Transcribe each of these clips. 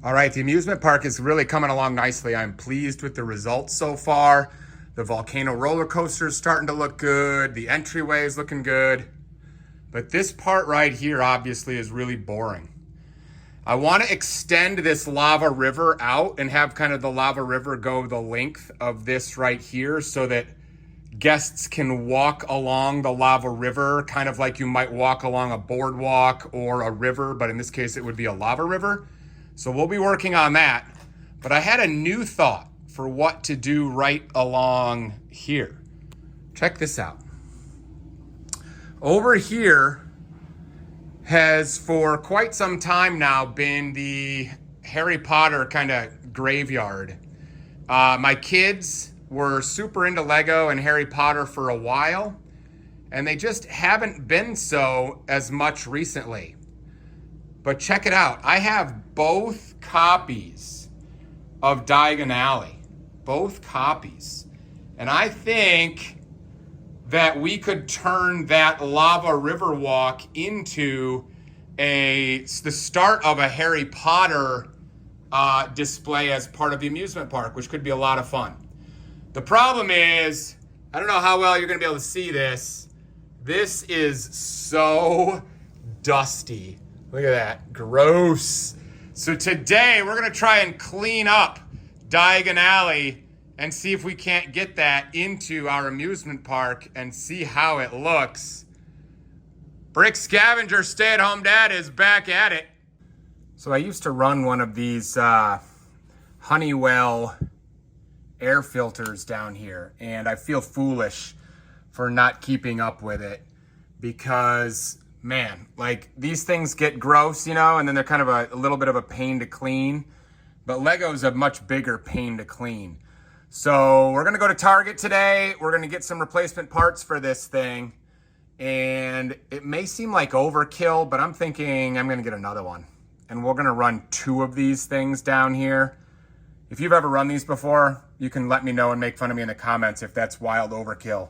All right, the amusement park is really coming along nicely. I'm pleased with the results so far. The volcano roller coaster is starting to look good. The entryway is looking good. But this part right here obviously is really boring. I want to extend this lava river out and have kind of the lava river go the length of this right here so that guests can walk along the lava river, kind of like you might walk along a boardwalk or a river, but in this case it would be a lava river. So we'll be working on that. But I had a new thought for what to do right along here. Check this out. Over here has for quite some time now been the Harry Potter kind of graveyard. My kids were super into Lego and Harry Potter for a while, and they just haven't been so as much recently. But check it out. I have both copies of Diagon Alley. Both copies. And I think that we could turn that lava river walk into the start of a Harry Potter display as part of the amusement park, which could be a lot of fun. The problem is, I don't know how well you're going to be able to see this. This is so dusty. Look at that. Gross. So today we're going to try and clean up Diagon Alley and see if we can't get that into our amusement park and see how it looks. Brick Scavenger, stay-at-home dad, is back at it. So I used to run one of these Honeywell air filters down here, and I feel foolish for not keeping up with it because, man, like these things get gross, you know, and then they're kind of a little bit of a pain to clean. But Lego's a much bigger pain to clean. So we're gonna go to Target today. We're gonna get some replacement parts for this thing. And it may seem like overkill, but I'm thinking I'm gonna get another one. And we're gonna run 2 of these things down here. If you've ever run these before, you can let me know and make fun of me in the comments if that's wild overkill.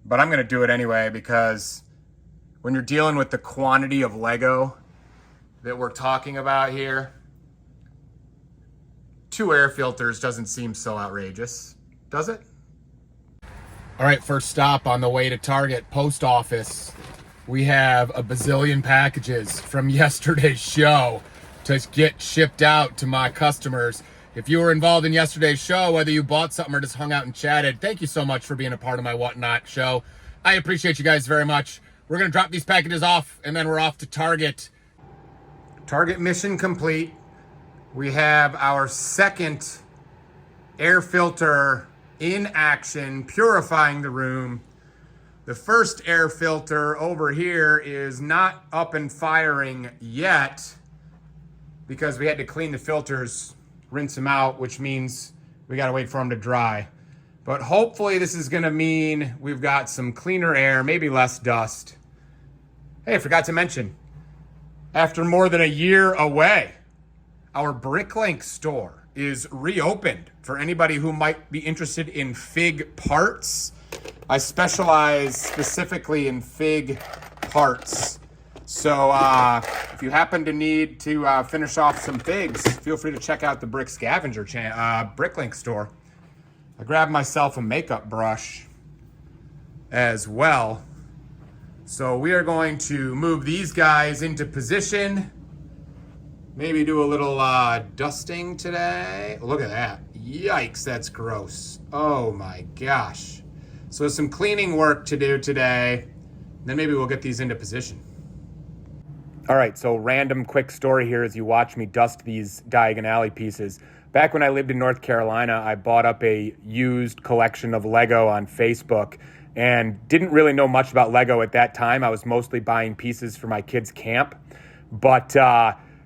But I'm gonna do it anyway because when you're dealing with the quantity of Lego that we're talking about here, 2 air filters doesn't seem so outrageous, does it? All right, first stop on the way to Target, post office. We have a bazillion packages from yesterday's show to get shipped out to my customers. If you were involved in yesterday's show, whether you bought something or just hung out and chatted, thank you so much for being a part of my Whatnot show. I appreciate you guys very much. We're gonna drop these packages off and then we're off to Target. Target mission complete. We have our second air filter in action, purifying the room. The first air filter over here is not up and firing yet because we had to clean the filters, rinse them out, which means we gotta wait for them to dry. But hopefully this is gonna mean we've got some cleaner air, maybe less dust. Hey, I forgot to mention, after more than a year away, our Bricklink store is reopened for anybody who might be interested in fig parts. I specialize specifically in fig parts. So if you happen to need to finish off some figs, feel free to check out the Brick Scavenger Bricklink store. I grabbed myself a makeup brush as well. So we are going to move these guys into position. Maybe do a little dusting today. Look at that. Yikes, that's gross. Oh my gosh. So some cleaning work to do today. Then maybe we'll get these into position. All right, so random quick story here as you watch me dust these Diagon Alley pieces. Back when I lived in North Carolina, I bought up a used collection of Lego on Facebook and didn't really know much about Lego at that time. I was mostly buying pieces for my kids' camp, but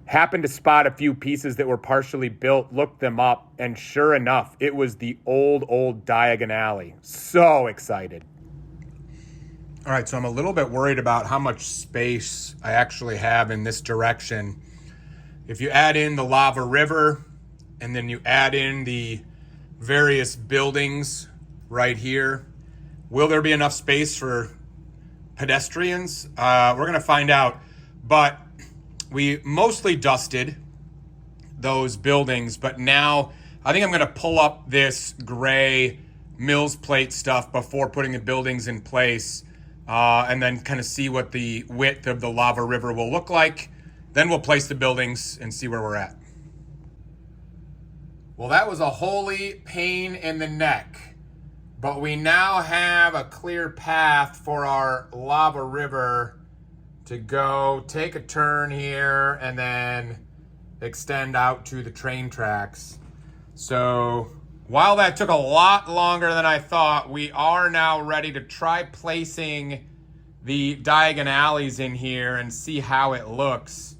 happened to spot a few pieces that were partially built, looked them up, and sure enough, it was the old Diagon Alley. So excited. All right, so I'm a little bit worried about how much space I actually have in this direction. If you add in the lava river, and then you add in the various buildings right here, will there be enough space for pedestrians? We're gonna find out, but we mostly dusted those buildings, but now I think I'm going to pull up this gray Mills plate stuff before putting the buildings in place, and then kind of see what the width of the lava river will look like. Then we'll place the buildings and see where we're at. Well, that was a holy pain in the neck, but we now have a clear path for our lava river to go take a turn here and then extend out to the train tracks. So while that took a lot longer than I thought, we are now ready to try placing the Diagon Alleys in here and see how it looks.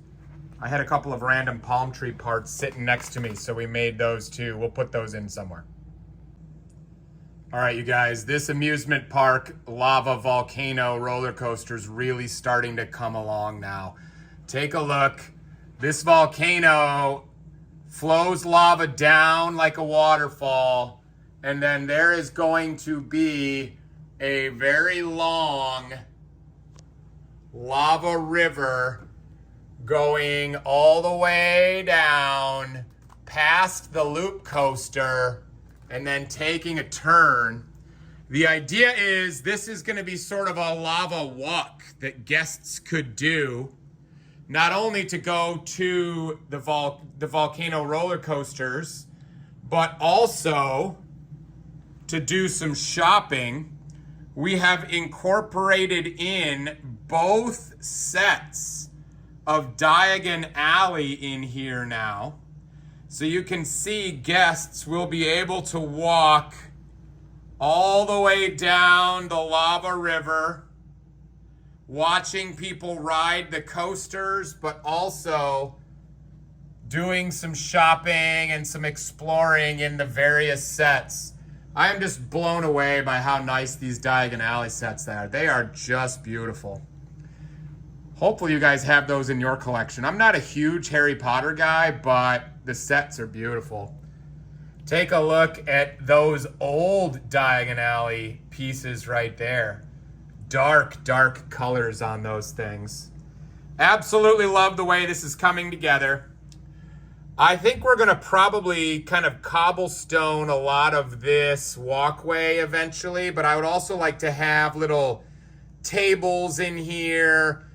I had a couple of random palm tree parts sitting next to me, so we made those too. We'll put those in somewhere. All right, you guys, this amusement park lava volcano roller coaster is really starting to come along now. Take a look. This volcano flows lava down like a waterfall, and then there is going to be a very long lava river going all the way down past the loop coaster and then taking a turn. The idea is this is going to be sort of a lava walk that guests could do, not only to go to the volcano roller coasters, but also to do some shopping. We have incorporated in both sets of Diagon Alley in here now. So you can see guests will be able to walk all the way down the lava river, watching people ride the coasters, but also doing some shopping and some exploring in the various sets. I am just blown away by how nice these Diagon Alley sets are. They are just beautiful. Hopefully you guys have those in your collection. I'm not a huge Harry Potter guy, but the sets are beautiful. Take a look at those old Diagon Alley pieces right there. Dark, dark colors on those things. Absolutely love the way this is coming together. I think we're gonna probably kind of cobblestone a lot of this walkway eventually, but I would also like to have little tables in here.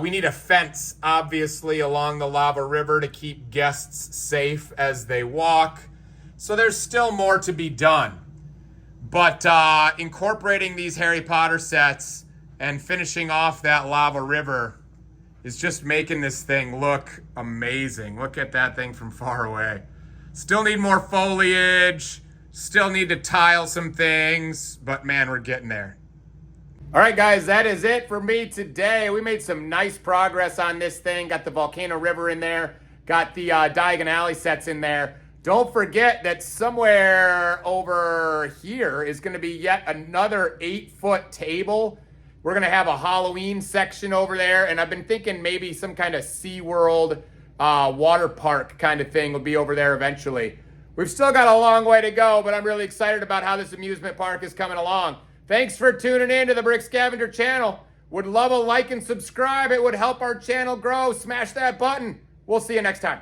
We need a fence, obviously, along the lava river to keep guests safe as they walk. So there's still more to be done. But incorporating these Harry Potter sets and finishing off that lava river is just making this thing look amazing. Look at that thing from far away. Still need more foliage. Still need to tile some things. But man, we're getting there. All right, guys, that is it for me today. We made some nice progress on this thing. Got the Volcano River in there. Got the Diagon Alley sets in there. Don't forget that somewhere over here is going to be yet another 8-foot table. We're going to have a Halloween section over there. And I've been thinking maybe some kind of SeaWorld water park kind of thing will be over there eventually. We've still got a long way to go, but I'm really excited about how this amusement park is coming along. Thanks for tuning in to the Brick Scavenger channel. Would love a like and subscribe. It would help our channel grow. Smash that button. We'll see you next time.